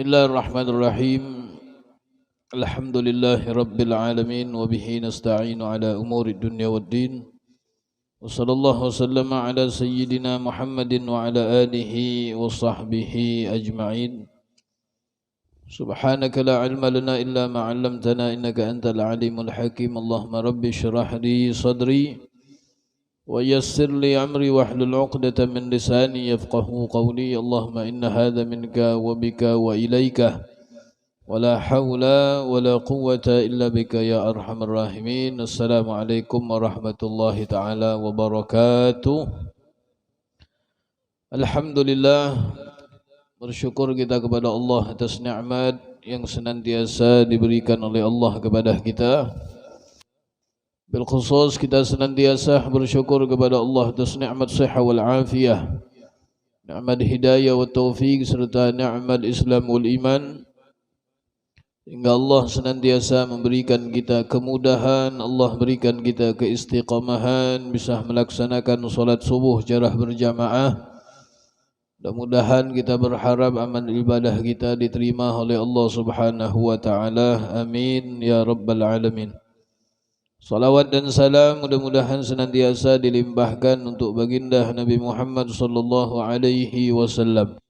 Bismillahirrahmanirrahim. Alhamdulillahi rabbil alamin wa bihi nasta'inu ala umuri dunya waddin. Wa sallallahu wasallama ala sayyidina Muhammadin wa ala alihi wa sahbihi ajma'in. Subhanaka la ilma lana illa ma 'allamtana innaka antal alimul hakim. Allahumma rabbi shrah li sadri wa yassir li amri wahlul 'uqdatam min lisani yafqahu qawli. Allahumma inna hadha minka wa bika wa ilaika wa la hawla wa la quwwata illa bika ya arhamar rahimin. Assalamualaikum warahmatullahi taala wabarakatuh. Alhamdulillah, bersyukur kita kepada Allah atas nikmat yang senantiasa diberikan oleh Allah kepada kita. Bil khusus kita senantiasa bersyukur kepada Allah atas nikmat sihat wal afiyah, nikmat hidayah wa taufik serta nikmat Islam wal iman. Hingga Allah senantiasa memberikan kita kemudahan, Allah berikan kita keistiqamahan, bisa melaksanakan salat subuh jarah berjamaah. Mudah-mudahan kita berharap amal ibadah kita diterima oleh Allah Subhanahu wa taala. Amin ya rabbal alamin. Salawat dan salam mudah-mudahan senantiasa dilimpahkan untuk baginda Nabi Muhammad sallallahu alaihi wasallam.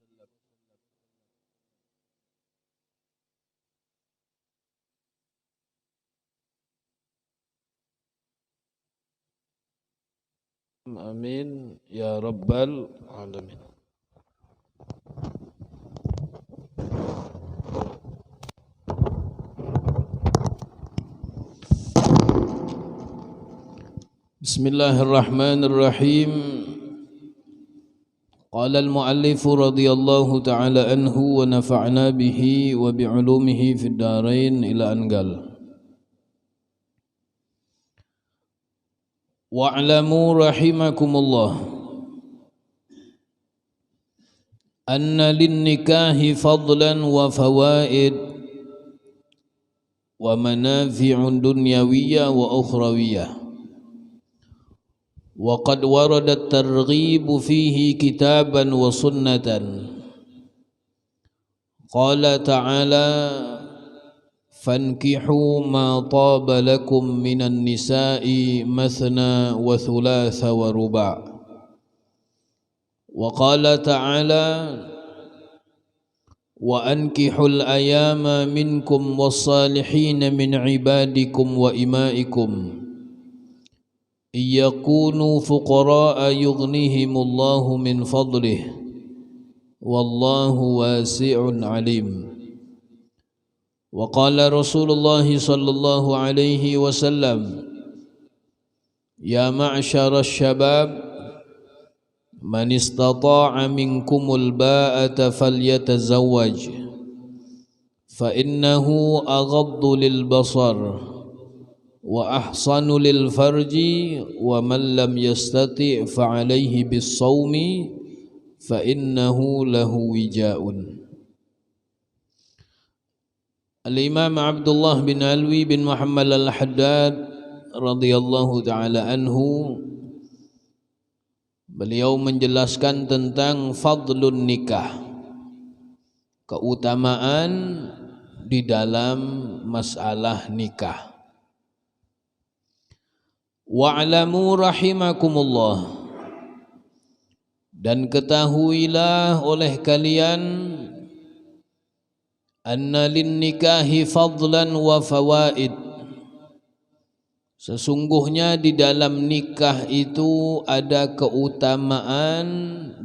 Amin ya rabbal alamin. Bismillahirrahmanirrahim. Qala al-muallif radhiyallahu ta'ala anhu wa nafa'na bihi wa bi'ulumihi fid darain ila angal. Wa'lamu rahimakumullah anna lin-nikahi fadlan wa fawaid wa manafi'un dunyawiyyah wa ukhrawiyyah. وقد ورد الترغيب فيه كتابا وسنة. قال تعالى فانكحوا ما طاب لكم من النساء مثنى وثلاث ورباع. وقال تعالى وأنكحوا الأيام منكم والصالحين من عبادكم وإمائكم إن يكونوا فقراء يغنيهم الله من فضله والله واسع عليم. وقال رسول الله صلى الله عليه وسلم يا معشر الشباب من استطاع منكم الباءة فليتزوج فإنه أغض للبصر وأحصن للفرج ومن لم يستطع فعليه بالصوم فإنه له وجاء. Al-Imam Abdullah bin Alwi bin Muhammad al-Haddad radhiyallahu ta'ala anhu, beliau menjelaskan tentang fadlun nikah, keutamaan di dalam masalah nikah. Wa'lamu rahimakumullah, dan ketahuilah oleh kalian anna lin nikahi fadlan wa fawaid, sesungguhnya di dalam nikah itu ada keutamaan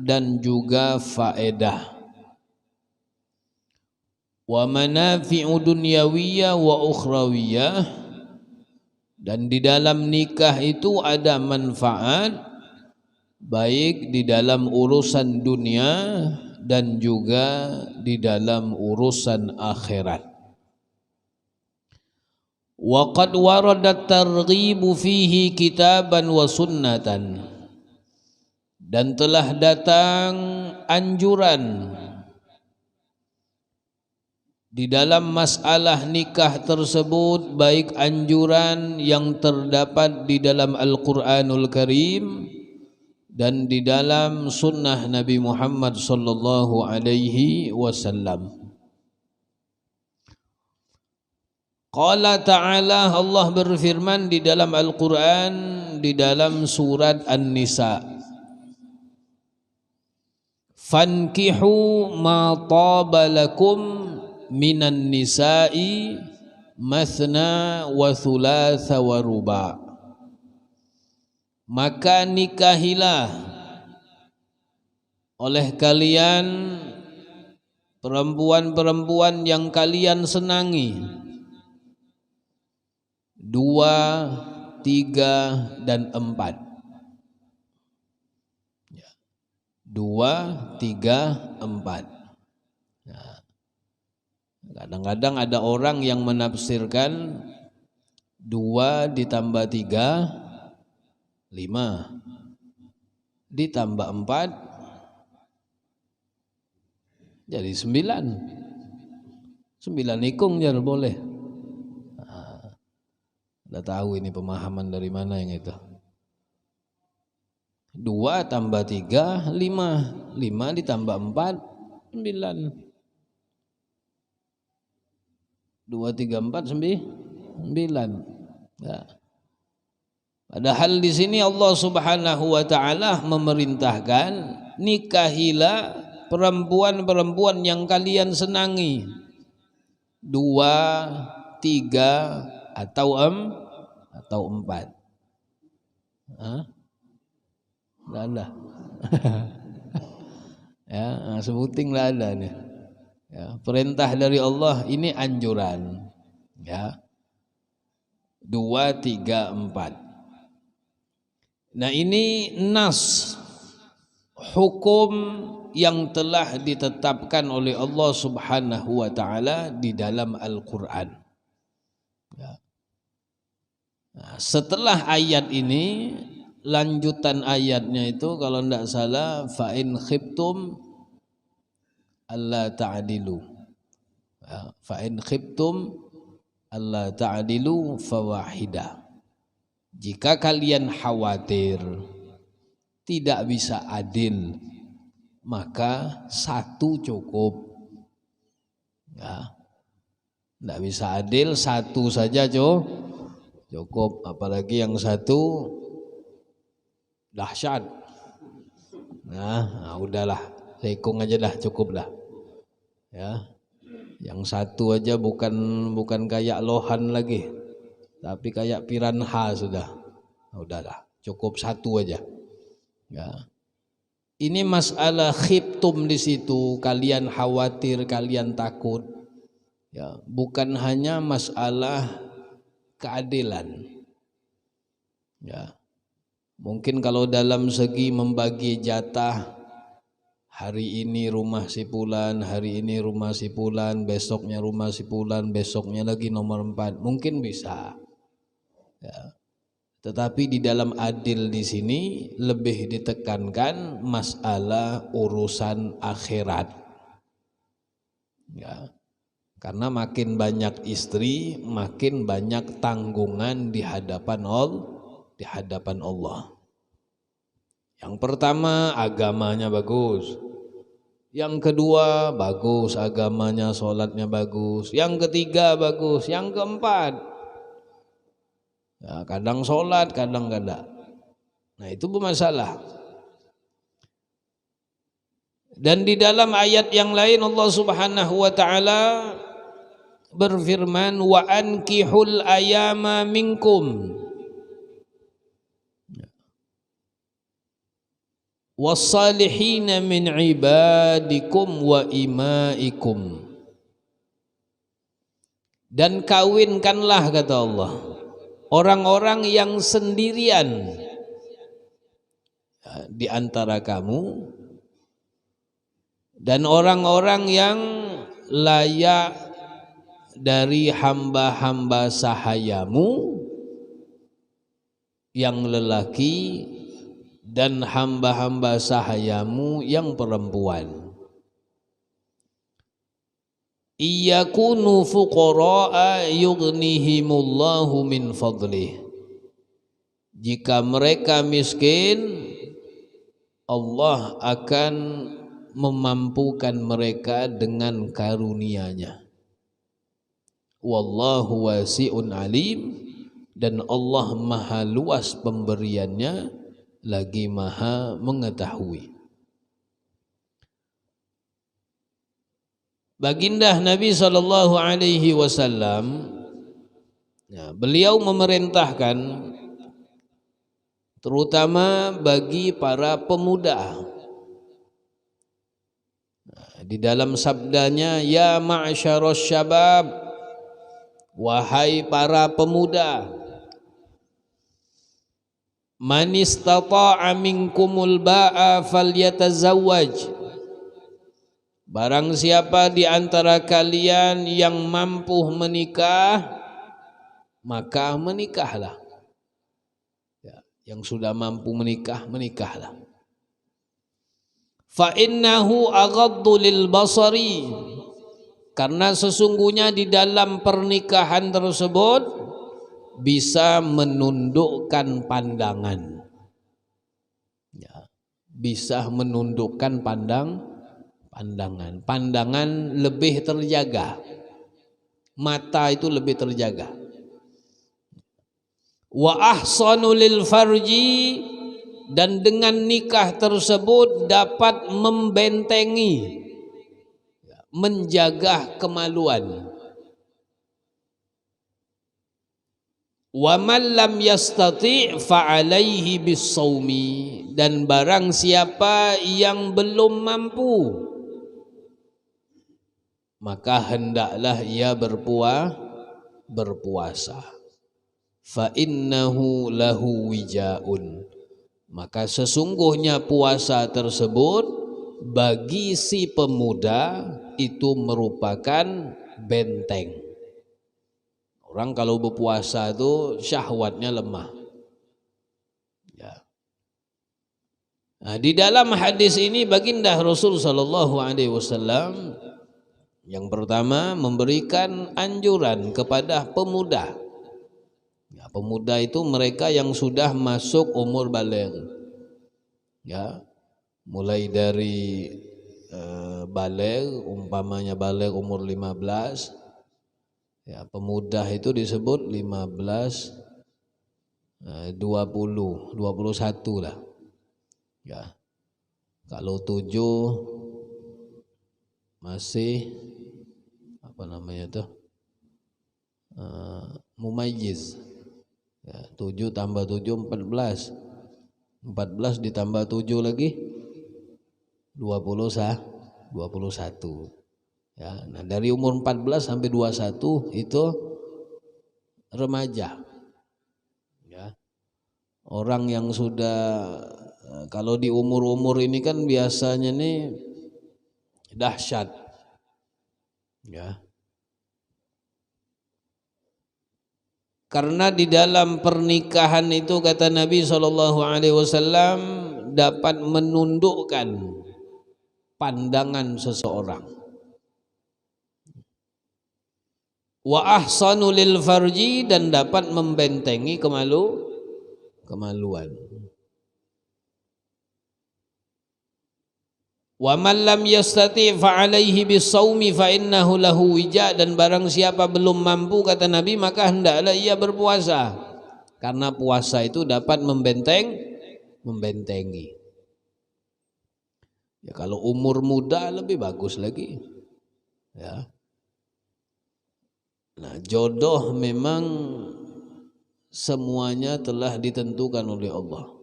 dan juga faedah. Wa manafi'u dunyawiyyah wa ukhrawiyyah, dan di dalam nikah itu ada manfaat baik di dalam urusan dunia dan juga di dalam urusan akhirat. Wa qad warada at-targhibu fihi kitaban wa sunnatan, dan telah datang anjuran di dalam masalah nikah tersebut, baik anjuran yang terdapat di dalam Al-Quranul Karim dan di dalam sunnah Nabi Muhammad sallallahu alaihi wasallam. Qala ta'ala, Allah berfirman di dalam Al-Quran, di dalam surat An-Nisa, fankihu ma taba lakum minan nisa'i mathna wa thulatha wa ruba'. Maka nikahilah oleh kalian perempuan-perempuan yang kalian senangi, 2, 3, dan 4. 2, 3, 4. Nah, kadang-kadang ada orang yang menafsirkan 2 ditambah 3, 5, ditambah 4 jadi 9. 9 ikung jar boleh. Udah tahu ini pemahaman dari mana yang itu. 2 tambah 3, 5. 5 ditambah 4, 9. 2, 3, 4, 9. Ya. Padahal di sini Allah Subhanahu wa taala memerintahkan nikahilah perempuan-perempuan yang kalian senangi, 2, 3, atau 4. Nggak ada. Ya, sebuting nggak ada nih. Ya, perintah dari Allah ini anjuran. Ya, 2, 3, 4. Nah ini nas hukum yang telah ditetapkan oleh Allah Subhanahu wa taala di dalam Al-Qur'an. Ya. Nah, setelah ayat ini, lanjutan ayatnya itu kalau tidak salah, fa in khiftum alla ta'dilu. Ya, fa in khiftum alla ta'dilu fawahidah. Jika kalian khawatir tidak bisa adil, maka 1 cukup. Ya. Tidak bisa adil, 1 saja cukup, apalagi yang 1 dahsyat. Nah, udahlah, sekung aja dah, cukup dah. Ya, yang 1 aja bukan kayak lohan lagi, tapi kayak piranha sudah. Nah, udahlah, cukup 1 aja. Ya, ini masalah khiftum di situ, kalian khawatir, kalian takut. Ya, bukan hanya masalah keadilan. Ya, mungkin kalau dalam segi membagi jatah, hari ini rumah si fulan, hari ini rumah si fulan, besoknya rumah si fulan, besoknya lagi nomor 4, mungkin bisa. Ya. Tetapi di dalam adil di sini lebih ditekankan masalah urusan akhirat. Ya. Karena makin banyak istri, makin banyak tanggungan di hadapan Allah. Yang pertama, agamanya bagus. Yang kedua, bagus agamanya, sholatnya bagus. Yang ketiga, bagus. Yang keempat, ya, kadang sholat, kadang kada. Nah, itu bermasalah. Dan di dalam ayat yang lain Allah Subhanahu wa taala berfirman, wa ankihul ayama minkum wassalihina min ibadikum wa imaikum. Dan kawinkanlah, kata Allah, orang-orang yang sendirian di antara kamu dan orang-orang yang layak dari hamba-hamba sahayamu yang lelaki dan hamba-hamba sahayamu yang perempuan. Iyakunu fuqara'a yughnihimullahu min fadlih. Jika mereka miskin, Allah akan memampukan mereka dengan karunia-Nya. wallahu wasi'un alim, dan Allah maha luas pemberiannya lagi maha mengetahui. Baginda Nabi sallallahu alaihi wasallam, beliau memerintahkan terutama bagi para pemuda. Di dalam sabdanya, ya ma'syaros syabab, wahai para pemuda, man istata'a minkumul ba'a falyatazawwaj, barang siapa di antara kalian yang mampu menikah, maka menikahlah. Ya, yang sudah mampu menikah, menikahlah. Fa innahu aghaddu lil basari, karena sesungguhnya di dalam pernikahan tersebut bisa menundukkan pandangan. Ya, bisa menundukkan pandangan lebih terjaga, mata itu lebih terjaga. Wa ahsanu lil farji, dan dengan nikah tersebut dapat membentengi, menjaga kemaluan. Wa man lam yastati' fa alaihi bis-shaumi, dan barang siapa yang belum mampu, maka hendaklah ia berpuasa. Fa innahu lahu wijaun, maka sesungguhnya puasa tersebut bagi si pemuda itu merupakan benteng. Orang kalau berpuasa itu syahwatnya lemah. Ya. Nah, di dalam hadis ini baginda Rasul sallallahu alaihi wasallam yang pertama memberikan anjuran kepada pemuda. Ya, pemuda itu mereka yang sudah masuk umur baligh. Ya, mulai dari baligh, umpamanya baligh umur 15. Ya, pemuda itu disebut 15, 20, 21 lah. Ya. Kalau 7 masih apa namanya tuh? Mumayyiz. Ya, 7 tambah 7 14. 14 ditambah 7 lagi 21. Ya, nah dari umur 14 sampai 21 itu remaja. Ya. Orang yang sudah, kalau di umur-umur ini kan biasanya nih dahsyat. Ya. Karena di dalam pernikahan itu kata Nabi SAW dapat menundukkan pandangan seseorang. Wa ahsanu lil farji, dan dapat membentengi kemaluan. Wa man lam yastati' fa alaihi bis-shaumi fa innahu lahu wija, dan barang siapa belum mampu kata Nabi maka hendaklah ia berpuasa, karena puasa itu dapat membentengi. Ya, kalau umur muda lebih bagus lagi. Ya. Nah, jodoh memang semuanya telah ditentukan oleh Allah.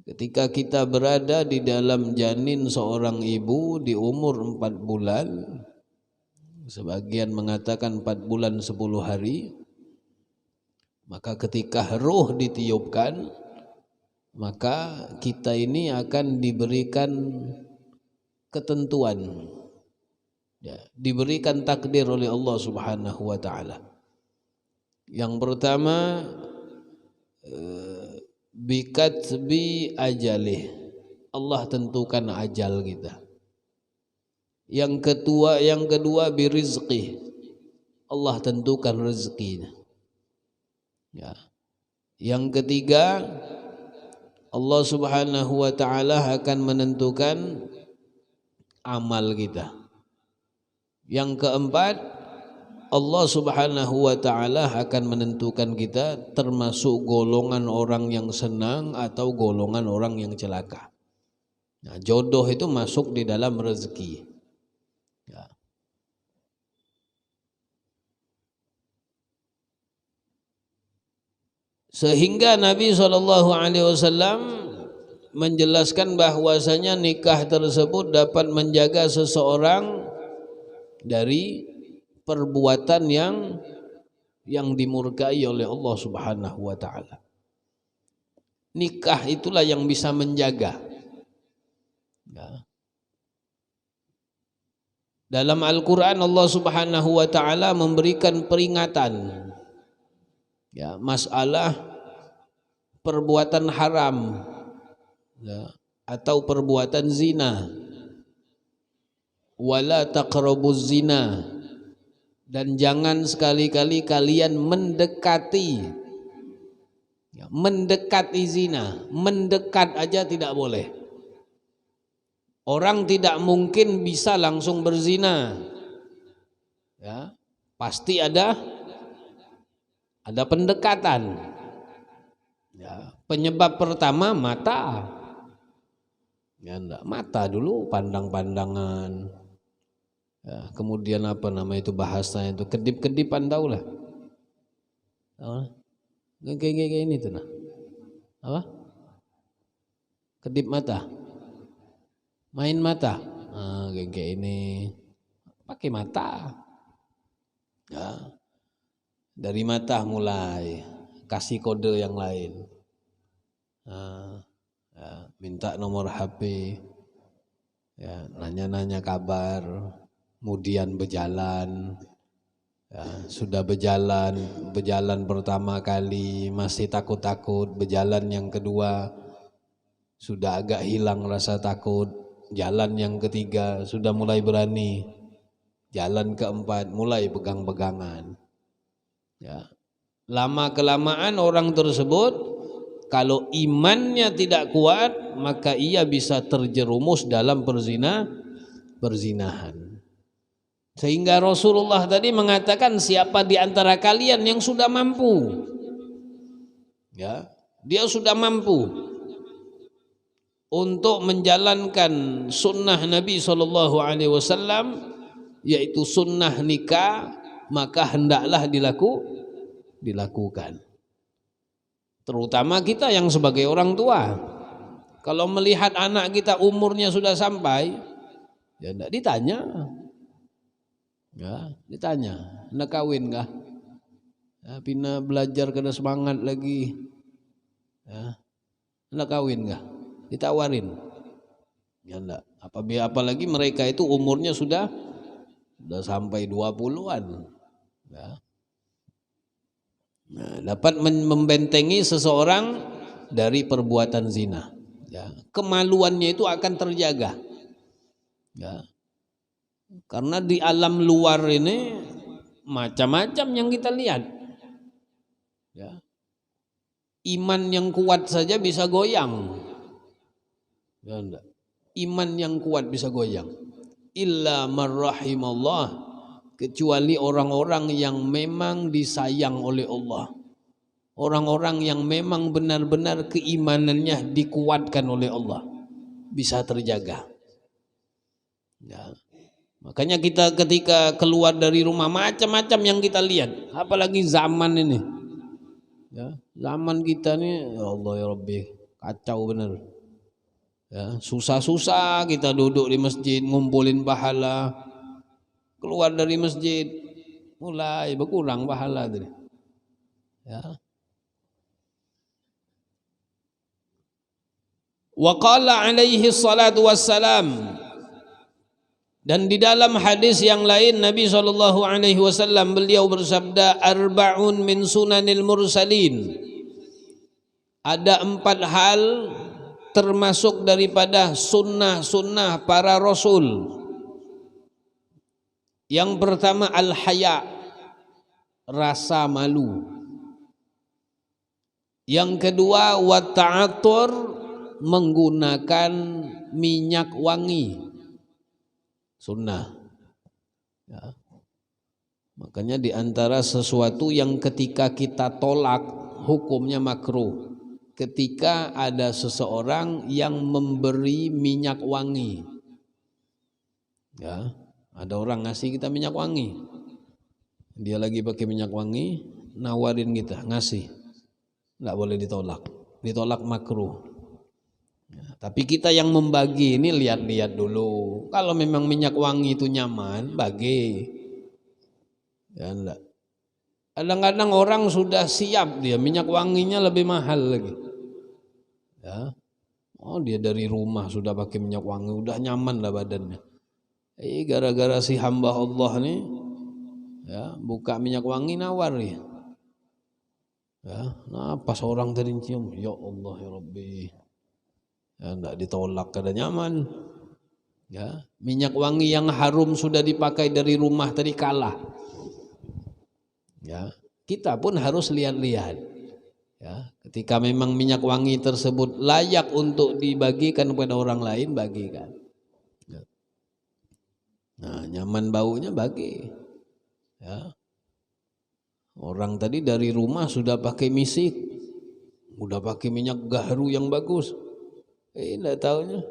Ketika kita berada di dalam janin seorang ibu di umur 4 bulan, sebagian mengatakan 4 bulan 10 hari, maka ketika ruh ditiupkan, maka kita ini akan diberikan ketentuan, ya, diberikan takdir oleh Allah Subhanahu wa ta'ala. Yang pertama, bikatbi ajalih, Allah tentukan ajal kita. Yang kedua birizqih, Allah tentukan rezekinya. Ya. Yang ketiga, Allah Subhanahu wa ta'ala akan menentukan amal kita. Yang keempat, Allah Subhanahu wa taala akan menentukan kita termasuk golongan orang yang senang atau golongan orang yang celaka. Nah, jodoh itu masuk di dalam rezeki. Ya. Sehingga Nabi SAW menjelaskan bahwasanya nikah tersebut dapat menjaga seseorang dari perbuatan yang dimurkai oleh Allah Subhanahu wa taala. Nikah itulah yang bisa menjaga. Ya. Dalam Al-Qur'an Allah Subhanahu wa taala memberikan peringatan ya, masalah perbuatan haram ya, atau perbuatan zina. Wala taqrabuz zina, dan jangan sekali-kali kalian mendekati ya, mendekati zina. Mendekat aja tidak boleh. Orang tidak mungkin bisa langsung berzina ya, pasti ada pendekatan ya. Penyebab pertama mata ya, enggak, mata dulu, pandang-pandangan ya, kemudian apa nama itu bahasanya itu, kedip-kedipan, tahu lah kayak ini tuh nah, apa, kedip mata, main mata, kayak ini pakai mata ya. Dari mata mulai kasih kode yang lain ya, minta nomor HP ya, nanya-nanya kabar, kemudian berjalan ya, sudah berjalan pertama kali masih takut-takut, berjalan yang kedua sudah agak hilang rasa takut, jalan yang ketiga sudah mulai berani, jalan keempat mulai pegang-pegangan ya. Lama kelamaan orang tersebut kalau imannya tidak kuat maka ia bisa terjerumus dalam perzinahan. Sehingga Rasulullah tadi mengatakan, siapa di antara kalian yang sudah mampu ya, dia sudah mampu untuk menjalankan sunnah Nabi SAW, yaitu sunnah nikah, maka hendaklah dilakukan. Terutama kita yang sebagai orang tua, kalau melihat anak kita umurnya sudah sampai, ya tidak ditanya, ya ditanya, hendak kawin kah? Ya, pina belajar kena semangat lagi, ya, hendak kawin kah? Ditawarin, ya enggak. Apalagi mereka itu umurnya sudah sampai 20-an. Ya. Nah, dapat membentengi seseorang dari perbuatan zina. Ya. Kemaluannya itu akan terjaga. Ya. Karena di alam luar ini macam-macam yang kita lihat. Ya. Iman yang kuat saja bisa goyang. Ya, enggak. Iman yang kuat bisa goyang. Illa marrahimallah, kecuali orang-orang yang memang disayang oleh Allah, orang-orang yang memang benar-benar keimanannya dikuatkan oleh Allah, bisa terjaga ya. Makanya kita ketika keluar dari rumah macam-macam yang kita lihat, apalagi zaman ini ya, zaman kita ini ya Allah ya Rabbi, kacau benar ya. Susah-susah kita duduk di masjid ngumpulin pahala, keluar dari masjid mulai berkurang pahala tadi. Ya. Wa qala alaihi salatu wassalam, dan di dalam hadis yang lain Nabi SAW beliau bersabda, arba'un min sunanil mursalin, ada 4 hal termasuk daripada sunnah-sunnah para rasul. Yang pertama al-haya, rasa malu. Yang kedua wat-ta'attur, menggunakan minyak wangi, sunnah ya. Makanya di antara sesuatu yang ketika kita tolak hukumnya makruh, ketika ada seseorang yang memberi minyak wangi. Ya, ada orang ngasih kita minyak wangi. Dia lagi pakai minyak wangi, nawarin kita, ngasih. Enggak boleh ditolak. Ditolak makruh. Ya, tapi kita yang membagi ini lihat-lihat dulu. Kalau memang minyak wangi itu nyaman, bagi. Ya enggak. Kadang-kadang orang sudah siap dia, minyak wanginya lebih mahal lagi. Ya. Oh, dia dari rumah sudah pakai minyak wangi, udah nyaman lah badannya. Gara-gara si hamba Allah nih, ya, buka minyak wangi nawar ya. Ya, nah pas orang tadi cium, ya Allah ya Rabbi. Ya, enggak ditolak kada nyaman. Ya, minyak wangi yang harum sudah dipakai dari rumah tadi kalah. Ya, kita pun harus lihat-lihat. Ya, ketika memang minyak wangi tersebut layak untuk dibagikan kepada orang lain, bagikan. Ya. Nah, nyaman baunya bagi. Ya. Orang tadi dari rumah sudah pakai misik, udah pakai minyak gaharu yang bagus. Enggak taunya.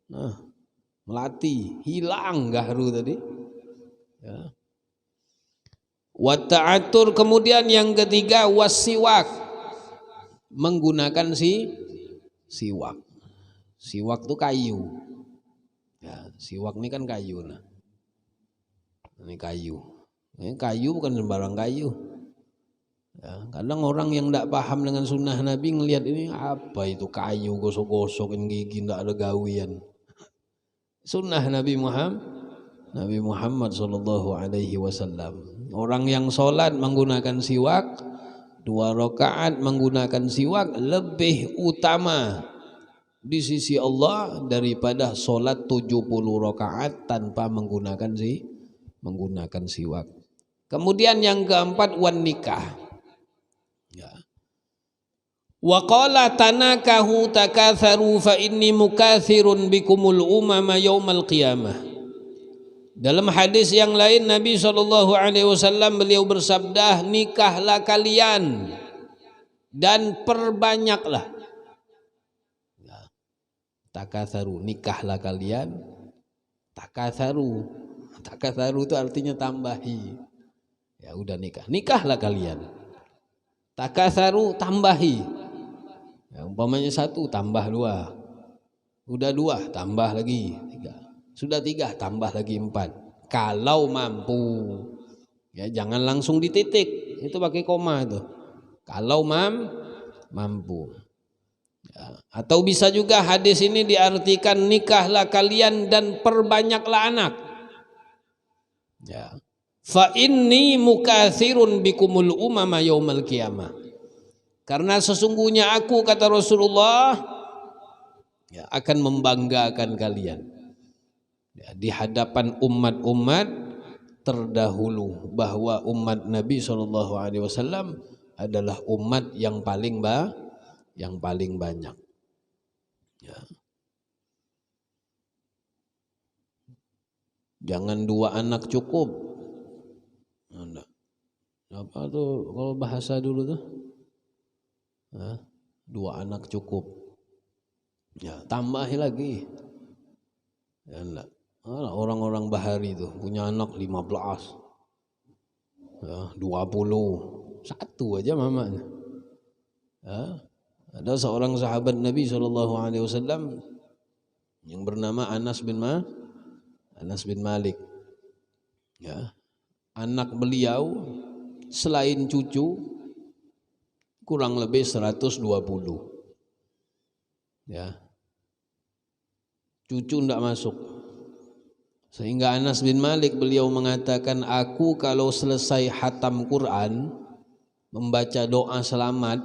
Nah, melati, hilang gaharu tadi. Ya. Wa ta'atur, kemudian yang ketiga wasiwak, menggunakan siwak. Siwak itu kayu. Ya, siwak ini kan kayu. Nah, ini kayu. Ini kayu bukan sembarang kayu. Ya, kadang orang yang tidak paham dengan sunnah Nabi ngelihat ini apa itu kayu gosok-gosokin gigi tidak ada gawian. Sunnah Nabi Muhammad sallallahu alaihi wasallam. Orang yang sholat menggunakan siwak 2 rakaat menggunakan siwak lebih utama di sisi Allah daripada sholat 70 rakaat tanpa menggunakan siwak. Kemudian yang keempat wan nikah. Ya. Wa qala tanakahu takatharu fa inni mukathirun bikumul umama yaumal qiyamah. Dalam hadis yang lain Nabi SAW beliau bersabda, nikahlah kalian dan perbanyaklah. Ya. Takatharu, nikahlah kalian. Takatharu itu artinya tambahi. Ya udah nikahlah kalian. Takatharu, tambahi. Ya, umpamanya 1 tambah 2, udah 2 tambah lagi 3. Sudah 3 tambah lagi 4 kalau mampu. Ya, jangan langsung dititik, itu pakai koma itu. Kalau mampu. Ya, atau bisa juga hadis ini diartikan nikahlah kalian dan perbanyaklah anak. Ya. Fa inni mukatsirun bikumul umama yaumal qiyamah. Karena sesungguhnya aku, kata Rasulullah, ya, akan membanggakan kalian. Ya, di hadapan umat-umat terdahulu, bahwa umat Nabi SAW adalah umat yang paling banyak. Ya. Jangan 2 anak cukup. Nah, apa tuh kalau bahasa dulu tuh? 2 anak cukup. Ya, tambahi lagi. Ya, enggak. Orang-orang bahari itu punya anak 15, ya, 20, 1 aja mamanya. Ya, ada seorang sahabat Nabi SAW yang bernama Anas bin Malik. Ya, anak beliau selain cucu kurang lebih 120. Ya, cucu tidak masuk. Sehingga Anas bin Malik beliau mengatakan, aku kalau selesai khatam Quran membaca doa selamat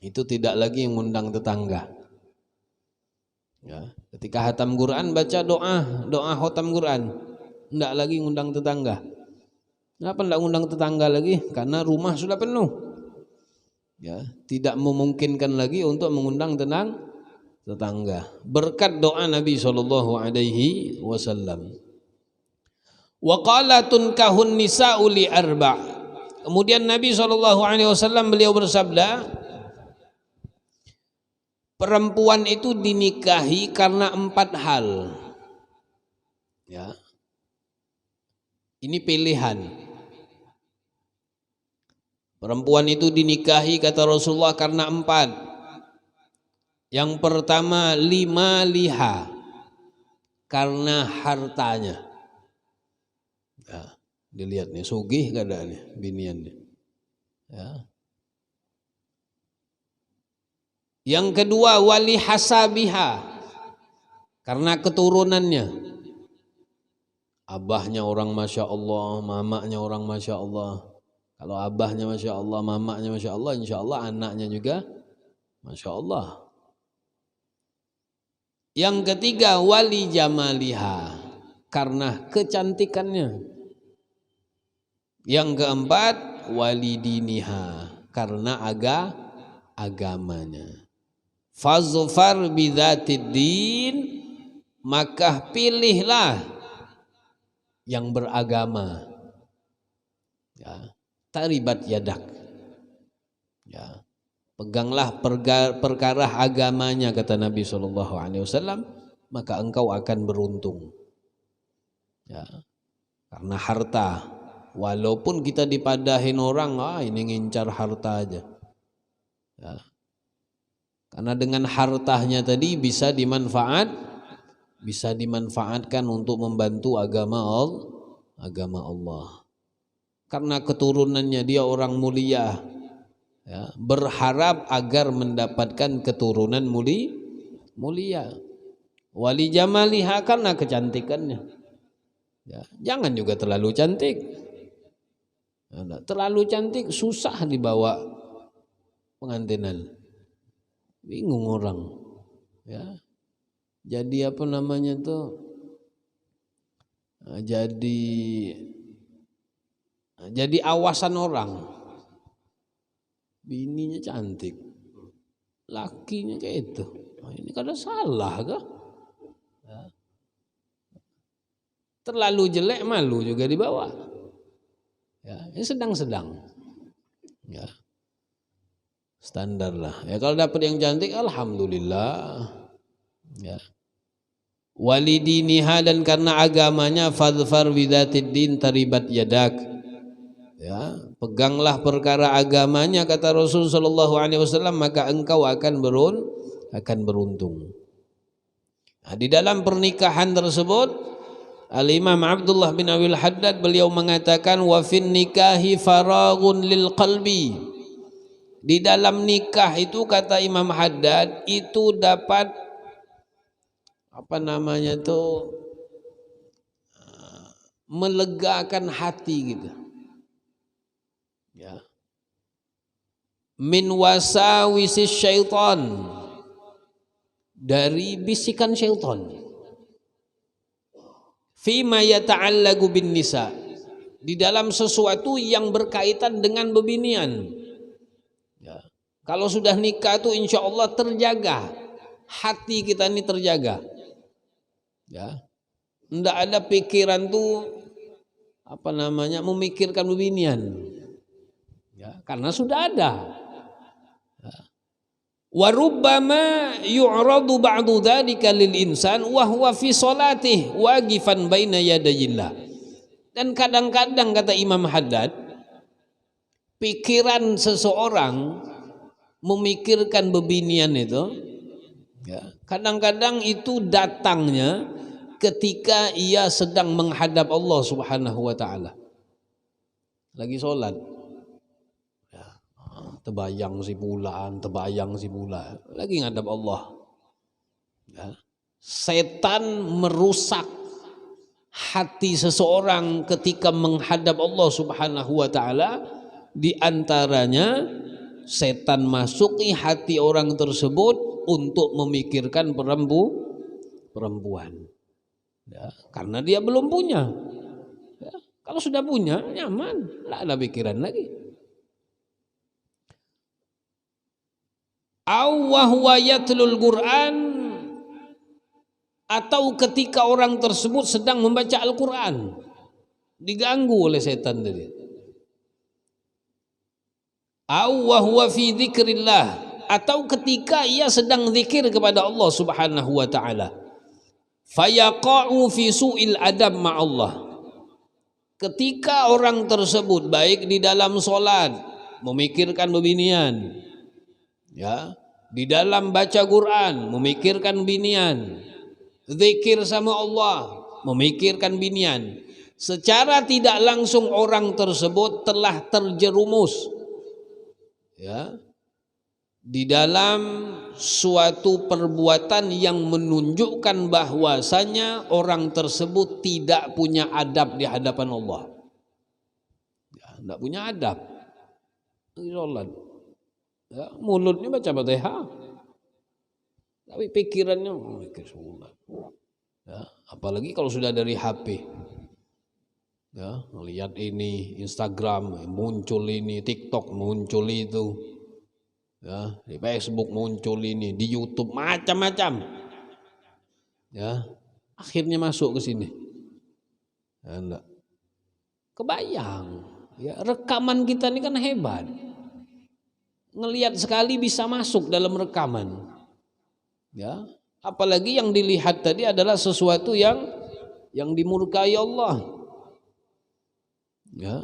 itu tidak lagi mengundang tetangga. Ya, ketika khatam Quran baca doa khatam Quran, tidak lagi ngundang tetangga. Kenapa tidak ngundang tetangga lagi? Karena rumah sudah penuh. Ya, tidak memungkinkan lagi untuk mengundang tetangga. Berkat doa Nabi SAW. Wa qalatun kahun nisa'u li arba'. Kemudian Nabi SAW beliau bersabda, perempuan itu dinikahi karena 4 hal. Ya. Ini pilihan. Perempuan itu dinikahi kata Rasulullah karena 4. Yang pertama lima liha, karena hartanya. Ya, dilihat nih sugih keadaannya biniannya. Ya. Yang kedua wali hasabiha, karena keturunannya. Abahnya orang Masya Allah, mamanya orang Masya Allah. Kalau abahnya Masya Allah, mamanya Masya Allah, insya Allah anaknya juga Masya Allah. Yang ketiga wali jamaliha, karena kecantikannya. Yang keempat wali diniha, karena agamanya. Fazfar bidzatid din, maka pilihlah yang beragama. Ya, taribat yadak. Ya, peganglah perkara agamanya kata Nabi SAW, maka engkau akan beruntung. Ya, karena harta. Walaupun kita dipadahin orang, ini ngincar harta aja. Ya. Karena dengan hartanya tadi bisa dimanfaatkan untuk membantu agama Allah. Karena keturunannya dia orang mulia, ya, berharap agar mendapatkan keturunan mulia. Wali jamaliha, karena kecantikannya. Ya, jangan juga terlalu cantik. Terlalu cantik susah dibawa pengantinan, bingung orang. Ya, jadi apa namanya tuh? Jadi awasan orang. Bininya cantik, lakinya kayak itu. Ini kada salah kah? Ya. Terlalu jelek malu juga dibawa. Ya, ini sedang-sedang. Ya. Standar lah. Ya, kalau dapat yang cantik alhamdulillah. Ya. Walidiniha, dan karena agamanya, fadfar bidzatid din taribat yadak. Ya, peganglah perkara agamanya kata Rasul sallallahu alaihi wasallam, maka engkau akan beruntung. Nah, di dalam pernikahan tersebut Al-Imam Abdullah bin Abil Haddad beliau mengatakan wa fin nikahi faraghun lil qalbi. Di dalam nikah itu kata Imam Haddad itu dapat apa namanya tuh melegakan hati gitu. Ya. Min wasawisis syaitan, dari bisikan syaitan. Fima yata'allagu bin nisa, di dalam sesuatu yang berkaitan dengan bebinian. Ya. Kalau sudah nikah itu insya Allah terjaga, hati kita ini terjaga. Ya, tidak ada pikiran tuh apa namanya memikirkan bebinian. Ya, karena sudah ada. Ya. Wa rubbama yu'radu ba'du dzalika lil insan wa huwa fi salatih waqifan baina yadayillah. Dan kadang-kadang kata Imam Haddad, pikiran seseorang memikirkan bebinian itu, ya, kadang-kadang itu datangnya ketika ia sedang menghadap Allah Subhanahu wa taala. Lagi sholat. Terbayang si bulan, lagi ngadap Allah. Ya. Setan merusak hati seseorang ketika menghadap Allah Subhanahu wa taala. Di antaranya setan masuki hati orang tersebut untuk memikirkan perempuan. Ya, karena dia belum punya. Ya, kalau sudah punya nyaman, tidak ada pikiran lagi. Huwa yatlul Quran, atau ketika orang tersebut sedang membaca Al-Quran. diganggu oleh setan tadi. Au wa huwa fi dzikrillah, atau ketika ia sedang zikir kepada Allah Subhanahu wa taala. Fayaqa'u fi su'il adab ma'allah. Ketika orang tersebut baik di dalam solat memikirkan bebinian, ya, di dalam baca Quran memikirkan binian, zikir sama Allah memikirkan binian, secara tidak langsung orang tersebut telah terjerumus, ya, di dalam suatu perbuatan yang menunjukkan bahwasanya orang tersebut tidak punya adab di hadapan Allah. Ya, tidak punya adab. Sholat, ya, mulutnya baca Fatihah, tapi pikirannya mikir sholat. Ya, apalagi kalau sudah dari HP, ya, melihat ini Instagram muncul ini, TikTok muncul itu, ya, di Facebook muncul ini, di YouTube macam-macam, ya, akhirnya masuk ke sini. Ya, enggak. Kebayang, ya, rekaman kita ini kan hebat, ngelihat sekali bisa masuk dalam rekaman, ya, apalagi yang dilihat tadi adalah sesuatu yang dimurkai Allah, ya.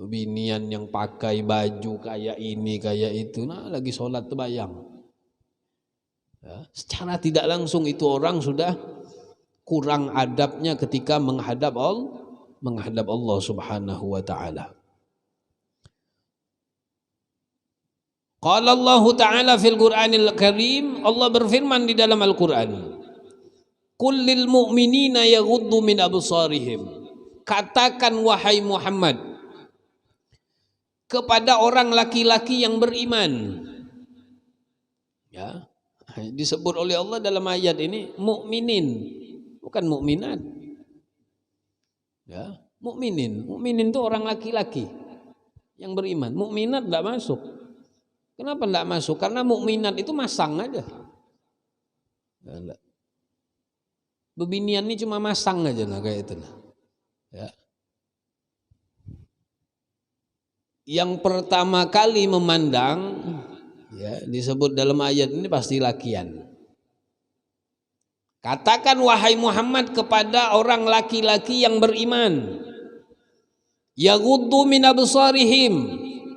Binian yang pakai baju kayak ini kayak itu, nah lagi sholat terbayang, ya, secara tidak langsung itu orang sudah kurang adabnya ketika menghadap Allah Subhanahu wa taala. Qala Allah Ta'ala fil Qur'anil Karim, Allah berfirman di dalam Al-Qur'an, Qul lil mu'minina yaghuddu min absarihim. Katakan wahai Muhammad kepada orang laki-laki yang beriman, ya, disebut oleh Allah dalam ayat ini mukminin, bukan mukminat, ya, mukminin. Mukminin itu orang laki-laki yang beriman, mukminat tidak masuk. Kenapa tidak masuk? Karena mukminat itu masang aja. Bebinian ini cuma masang aja lah kayak itu. Ya. Yang pertama kali memandang, ya, disebut dalam ayat ini pasti lakian. Katakan wahai Muhammad kepada orang laki-laki yang beriman, yaghuddu min absarihim,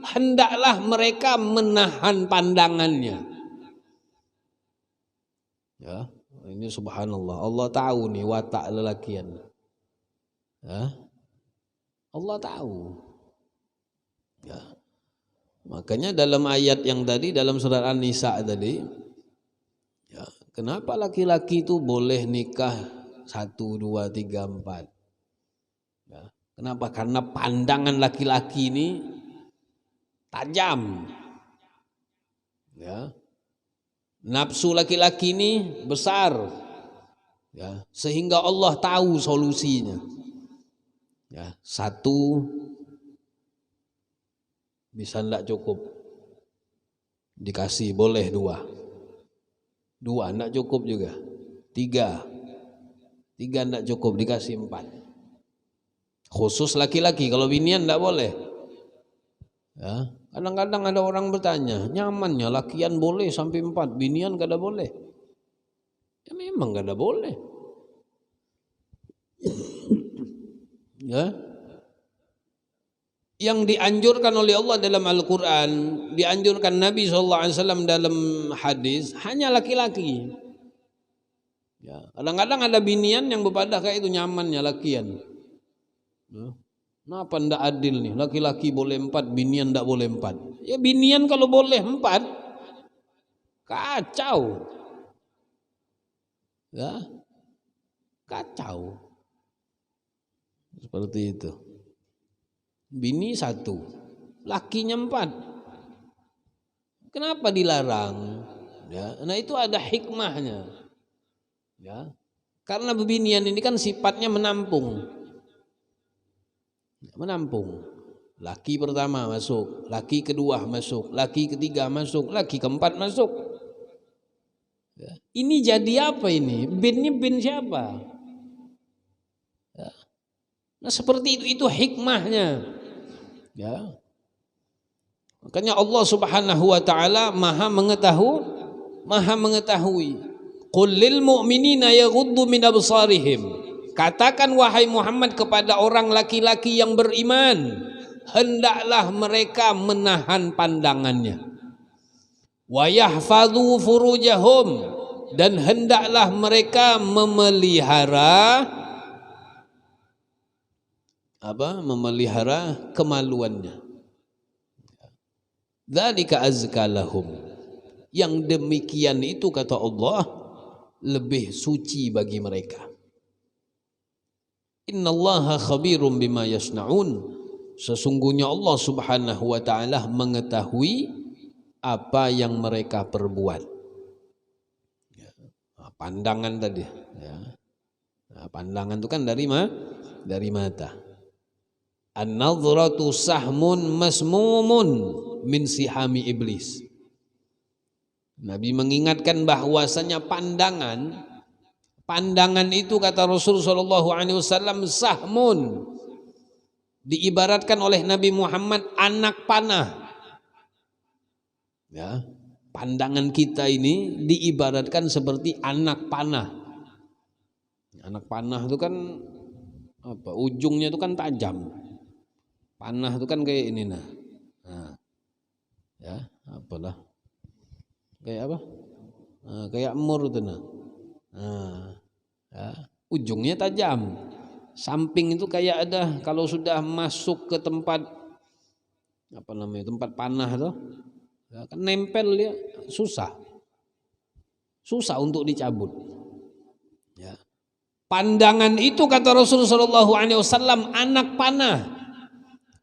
hendaklah mereka menahan pandangannya. Ya, ini subhanallah, Allah tahu nih watak lelakian. Ya, Allah tahu. Ya. Makanya dalam ayat yang tadi dalam surat An-Nisa tadi, ya, kenapa laki-laki itu boleh nikah 1, 2, 3, 4? Ya, kenapa? Karena pandangan laki-laki ini tajam, ya, nafsu laki-laki ini besar, ya, sehingga Allah tahu solusinya, ya. 1 bisa tidak cukup, dikasih boleh 2 tidak cukup juga, 3 tidak cukup, dikasih 4. Khusus laki-laki, kalau binian tidak boleh. Ya, kadang-kadang ada orang bertanya, nyamannya lakian boleh sampai 4, binian kada boleh. Ya memang kada boleh. Ya. Yang dianjurkan oleh Allah dalam Al-Quran, dianjurkan Nabi SAW dalam hadis, hanya laki-laki. Ya, kadang-kadang ada binian yang berpadah kayak itu, nyamannya lakian. Ya. Kenapa ndak adil nih? Laki-laki boleh 4, binian ndak boleh 4. Ya binian kalau boleh 4, kacau. Ya, kacau. Seperti itu. Bini 1, lakinya 4. Kenapa dilarang? Ya, nah itu ada hikmahnya. Ya, karena bebinian ini kan sifatnya menampung. Menampung. Laki pertama masuk, laki kedua masuk, laki ketiga masuk, laki keempat masuk. Ya. Ini jadi apa ini? Binnya bin siapa? Ya. Nah, seperti itu hikmahnya. Ya. Makanya Allah Subhanahu wa taala Maha mengetahui. Qul lil mu'minina yaghuddu min absarihim. Katakan wahai Muhammad kepada orang laki-laki yang beriman, hendaklah mereka menahan pandangannya. Wa yahfadhu furujahum, dan hendaklah mereka memelihara kemaluannya. Dzalika azka lahum. Yang demikian itu kata Allah lebih suci bagi mereka. Innallaha khabirum bima yasnaun. Sesungguhnya Allah Subhanahu wa taala mengetahui apa yang mereka perbuat. Pandangan tadi, ya. Nah, pandangan itu kan dari mata. An-nadhratu sahmun masmumun min sihami iblis. Nabi mengingatkan bahwasanya pandangan itu kata Rasul sallallahu alaihi wasallam sahmun, diibaratkan oleh Nabi Muhammad anak panah. Ya, pandangan kita ini diibaratkan seperti anak panah. Anak panah itu kan apa? Ujungnya itu kan tajam. Panah itu kan kayak ini nah. Ya, apalah. Kayak apa? Kayak emur itu nah. Ya, ujungnya tajam. Samping itu kayak ada, kalau sudah masuk ke tempat apa namanya? Tempat panah itu, ya, kan nempel dia susah untuk dicabut. Ya. Pandangan itu kata Rasulullah SAW anak panah,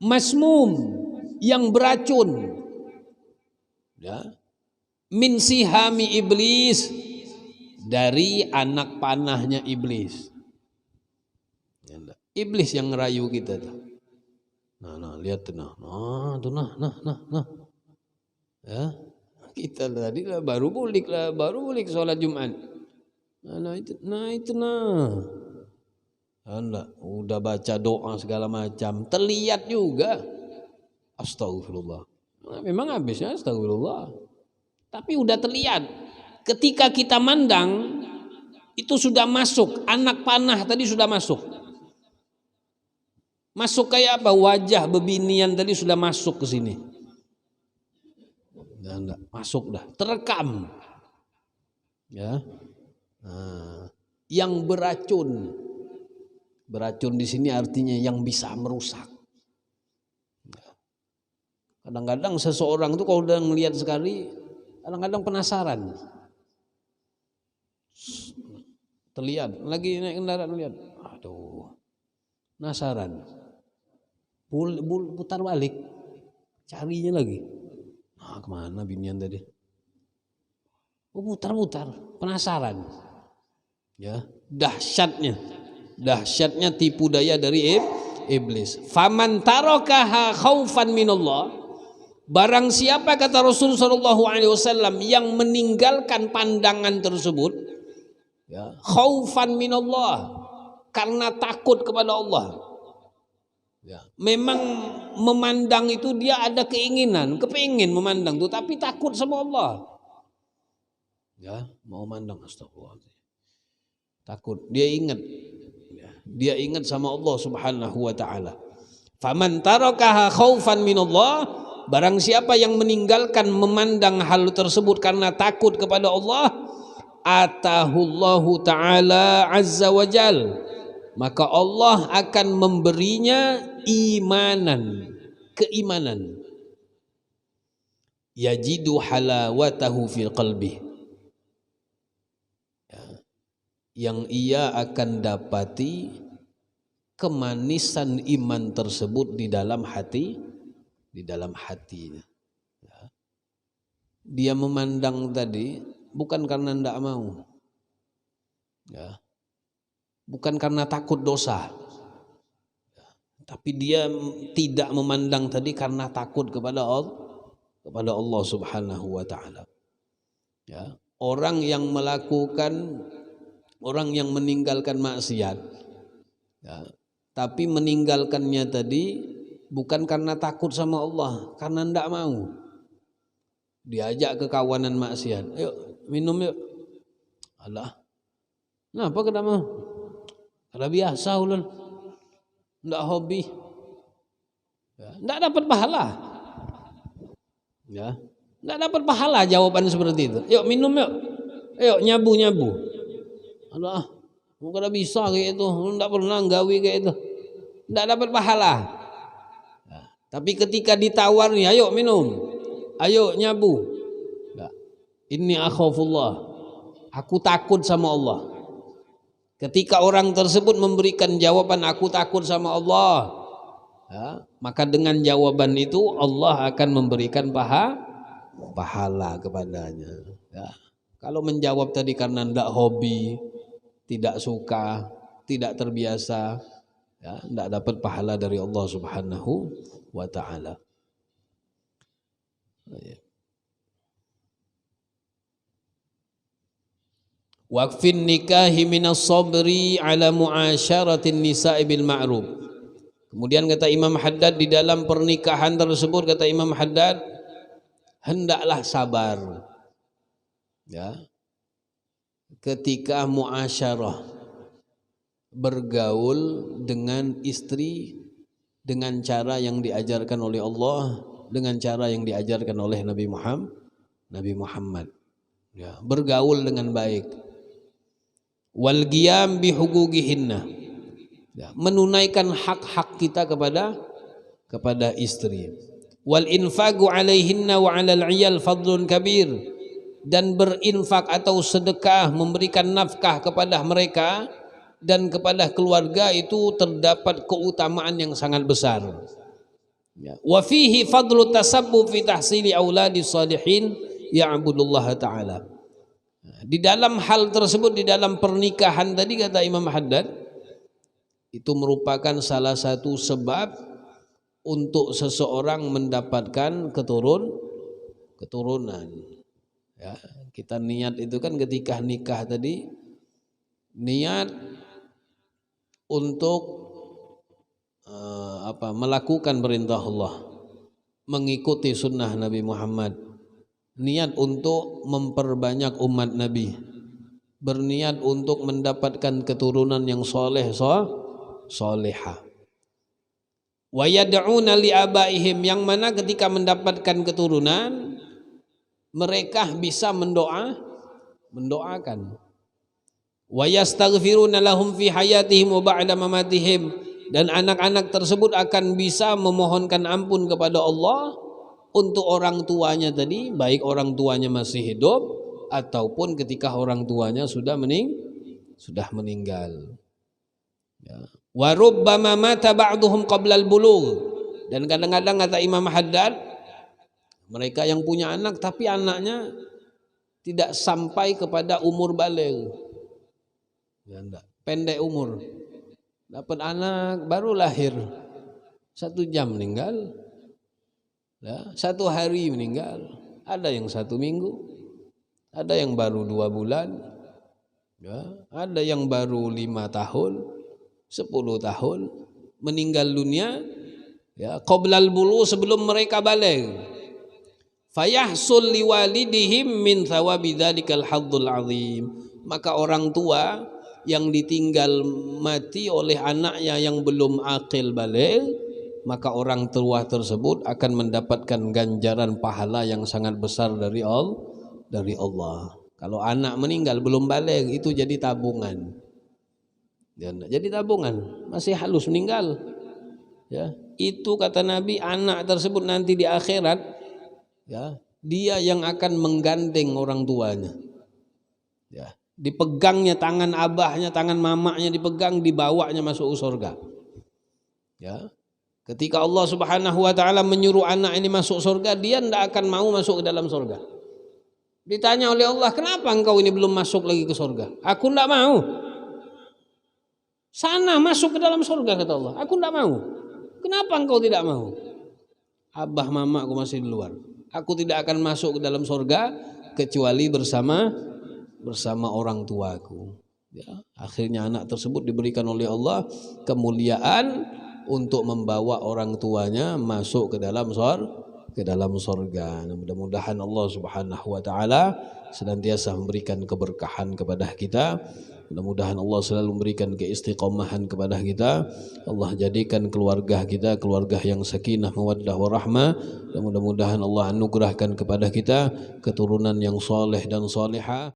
masmum, yang beracun. Ya. Min sihami iblis, dari anak panahnya iblis. Iblis yang ngerayu kita tuh. Nah, lihat tuh nah. Ya, kita tadi lah baru bulik sholat Jumat. Nah itu. Anda udah baca doa segala macam, terlihat juga. Astagfirullah. Nah, memang habisnya astagfirullah. Tapi udah terlihat. Ketika kita mandang, itu sudah masuk. Anak panah tadi sudah masuk. Masuk kayak apa? Wajah bebinian tadi sudah masuk ke sini. Enggak, masuk dah. Terekam. Ya. Nah, yang beracun. Beracun di sini artinya yang bisa merusak. Kadang-kadang seseorang itu kalau udah melihat sekali, kadang-kadang penasaran. Terlihat lagi naik kendaraan, lihat, aduh, penasaran, putar balik, carinya lagi, kemana binian tadi? Putar, penasaran, ya, dahsyatnya tipu daya dari iblis. Faman tarakaha khaufan minallah. Barang siapa kata Rasul sallallahu alaihi wasallam yang meninggalkan pandangan tersebut, ya, khaufan minallah, karena takut kepada Allah. Ya, memang memandang itu dia ada kepingin memandang itu, tapi takut sama Allah. Ya, mau mandang astagfirullah. Takut, dia ingat. Ya, dia ingat sama Allah Subhanahu wa taala. Faman tarakaha khaufan minallah. Barang siapa yang meninggalkan memandang hal tersebut karena takut kepada Allah, atahullahu ta'ala azza wa jal, maka Allah akan memberinya keimanan, yajidu halawatahu fil qalbi, yang ia akan dapati kemanisan iman tersebut di dalam hatinya. Dia memandang tadi bukan karena tidak mau, ya, bukan karena takut dosa, ya, tapi dia tidak memandang tadi karena takut kepada Allah Subhanahu wa taala. Ya, orang yang meninggalkan maksiat, ya, Tapi meninggalkannya tadi bukan karena takut sama Allah, karena ndak mau. Diajak ke kawanan maksiat, "Yuk minum yuk." Alah, kenapa kada mau? Kada biasa ulun, ndak hobi. Ya, ndak dapat pahala. Ya, ndak dapat pahala jawaban seperti itu. "Yuk minum yuk, yuk nyabu." Alah, kada bisa kayak itu, ndak pernah nggawi kayak itu. Ndak dapat pahala. Ya, tapi ketika ditawar nih, "Ayo minum, ayo nyabu." Ya, "Inni akhafullah." Aku takut sama Allah. Ketika orang tersebut memberikan jawaban aku takut sama Allah, ya, maka dengan jawaban itu Allah akan memberikan pahala kepadanya. Ya. Kalau menjawab tadi karena ndak hobi, tidak suka, tidak terbiasa, ya, ndak dapat pahala dari Allah Subhanahu wa taala. Waqfin nikahi minas sabri ala muasyaratin nisa'i bil ma'ruf. Kemudian kata Imam Haddad di dalam pernikahan tersebut, kata Imam Haddad, hendaklah sabar. Ya. Ketika muasyarah, bergaul dengan istri dengan cara yang diajarkan oleh Allah, dengan cara yang diajarkan oleh Nabi Muhammad. Ya, bergaul dengan baik. Wal qiyam bi huquqihinna, ya, menunaikan hak-hak kita kepada istri. Wal infaqu alaihinna wa 'alal 'iyal fadlun kabir, dan berinfak atau sedekah, memberikan nafkah kepada mereka dan kepada keluarga itu terdapat keutamaan yang sangat besar. Ya. Wa fihi fadlu tasabbub fi tahsili auladi salihin ya'budullaha ta'ala. Di dalam hal tersebut, di dalam pernikahan tadi kata Imam Haddad, itu merupakan salah satu sebab untuk seseorang mendapatkan keturunan. Ya, kita niat itu kan ketika nikah tadi, niat untuk melakukan perintah Allah, mengikuti sunnah Nabi Muhammad, niat untuk memperbanyak umat Nabi, berniat untuk mendapatkan keturunan yang solehah. Wa yad'una li abaihim, yang mana ketika mendapatkan keturunan mereka bisa mendoakan. Wa yastaghfiruna lahum fi hayatihim wa ba'da mamatihim, dan anak-anak tersebut akan bisa memohonkan ampun kepada Allah untuk orang tuanya tadi, baik orang tuanya masih hidup ataupun ketika orang tuanya sudah meninggal. Ya. Wa rubbama mata ba'duhum qabla al-bulugh, dan kadang-kadang kata Imam Haddad, mereka yang punya anak tapi anaknya tidak sampai kepada umur baligh. Ya, pendek umur. Dapat anak baru lahir, 1 jam meninggal. Ya, 1 hari meninggal, ada yang 1 minggu, ada yang baru 2 bulan, ya, ada yang baru 5 tahun, 10 tahun meninggal dunia, ya, qoblal bulu, sebelum mereka baligh. Fayahsul liwalidihim min thawabi dzalikal hadzul azim, maka orang tua yang ditinggal mati oleh anaknya yang belum akil baligh, maka orang tua tersebut akan mendapatkan ganjaran pahala yang sangat besar dari Allah. Kalau anak meninggal belum baligh, itu jadi tabungan. Jadi tabungan, masih halus meninggal. Ya, itu kata Nabi, anak tersebut nanti di akhirat, ya, dia yang akan menggandeng orang tuanya. Ya, dipegangnya tangan abahnya, tangan mamanya dipegang, dibawanya masuk surga. Ya. Ketika Allah Subhanahu wa taala menyuruh anak ini masuk surga, dia tidak akan mau masuk ke dalam surga. Ditanya oleh Allah, "Kenapa engkau ini belum masuk lagi ke surga?" "Aku tidak mau." "Sana masuk ke dalam surga," kata Allah. "Aku tidak mau." "Kenapa engkau tidak mau?" "Abah mama aku masih di luar. Aku tidak akan masuk ke dalam surga kecuali bersama orang tuaku." Ya, akhirnya anak tersebut diberikan oleh Allah kemuliaan untuk membawa orang tuanya masuk ke dalam sorga. Nah, mudah-mudahan Allah Subhanahu wa taala senantiasa memberikan keberkahan kepada kita. Mudah-mudahan Allah selalu memberikan keistiqomahan kepada kita. Allah jadikan keluarga kita keluarga yang sakinah, mawaddah, warahmah. Dan mudah-mudahan Allah anugerahkan kepada kita keturunan yang soleh dan solehah.